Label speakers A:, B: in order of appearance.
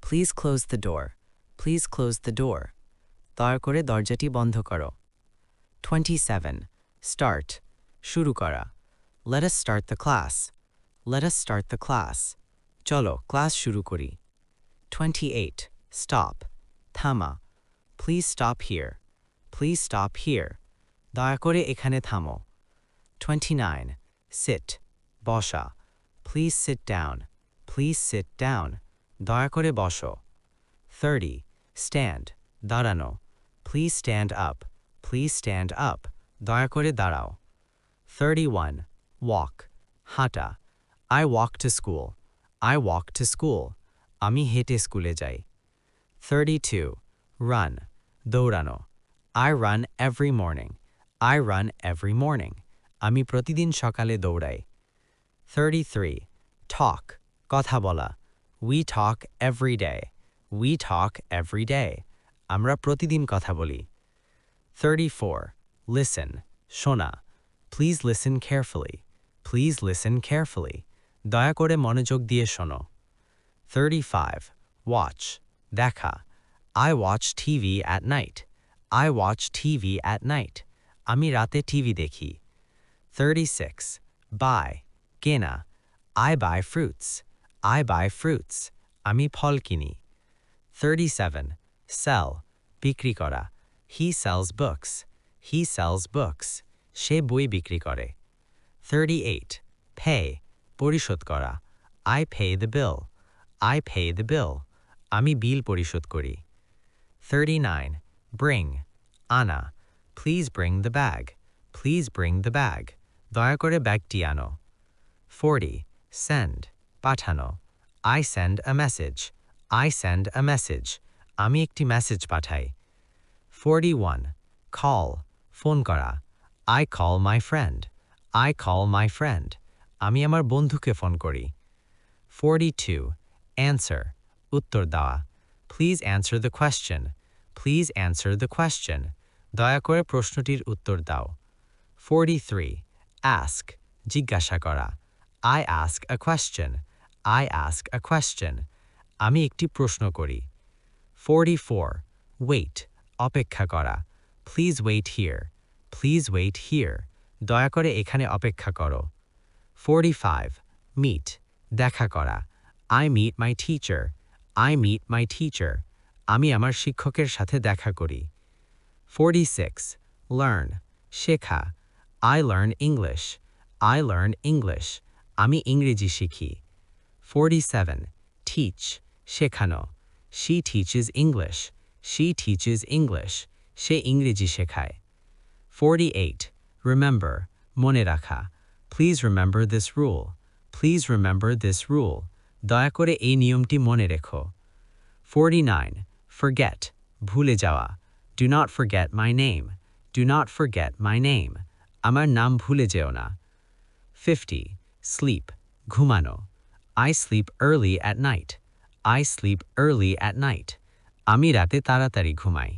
A: Please close the door. Please close the door. দয়া করে দরজাটি বন্ধ করো। 27. Start. শুরু করা। Let us start the class. Let us start the class. চলো ক্লাস শুরু করি। 28. Stop. থামা। Please stop here. Please stop here. দয়া করে এখানে থামো। 29. Sit. বসা। Please sit down. Please sit down. দয়া করে বসো। 30. Stand. দাঁড়ানো। Please stand up. Please stand up. দয়া করে দাঁড়াও। 31. Walk. হাঁটা। I walk to school. I walk to school. আমি হেঁটে স্কুলে যাই। 32. Run. দৌড়ানো। I run every morning. I run every morning. আমি প্রতিদিন সকালে দৌড়াই। 33. Talk. কথা বলা। We talk every day. We talk every day. আমরা প্রতিদিন কথা বলি। 34. Listen. শোনা। Please listen carefully. Please listen carefully. দয়া করে মনোযোগ দিয়ে শোনো। 35. Watch. দেখা। I watch TV at night. I watch TV at night. আমি রাতে টিভি দেখি। 36. Buy. কেনা। I buy fruits. I buy fruits. আমি ফল কিনি। 37. Sell. বিক্রি করা। He sells books. He sells books. সে বই বিক্রি করে। 38. Pay. পরিশোধ করা। I pay the bill. I pay the bill. আমি বিল পরিশোধ করি। 39. Bring. আনা। Please bring the bag. Please bring the bag. দয়া করে ব্যাগটি আনো। 40. Send. পাঠানো। I send a message. I send a message. আমি একটি মেসেজ পাঠাই। 41. Call. ফোন করা। I call my friend. I call my friend. আমি আমার বন্ধুকে ফোন করি। 42. Answer. উত্তর দেওয়া। Please answer the question. Please answer the question. দয়া করে প্রশ্নটির উত্তর দাও। 43. Ask. জিজ্ঞাসা করা। I ask a question. I ask a question. আমি একটি প্রশ্ন করি। 44. Wait. অপেক্ষা করা। Please wait here. Please wait here. দয়া করে এখানে অপেক্ষা করো। 45. Meet. দেখা করা। I meet my teacher. I meet my teacher. আমি আমার শিক্ষকের সাথে দেখা করি। 46. Learn. শেখা। I learn English. I learn English. আমি ইংরেজি শিখি। 47. Teach. শেখানো। She teaches English. She teaches English. সে ইংরেজি শেখায়। 48. Remember. মনে রাখা। Please remember this rule. Please remember this rule. দয়া করে এই নিয়মটি মনে রেখো। 49. Forget. ভুলে যাওয়া। Do not forget my name. Do not forget my name. আমার নাম ভুলে যেও না। 50. Sleep. ঘুমানো। I sleep early at night. I sleep early at night. আমি রাতে তাড়াতাড়ি ঘুমাই।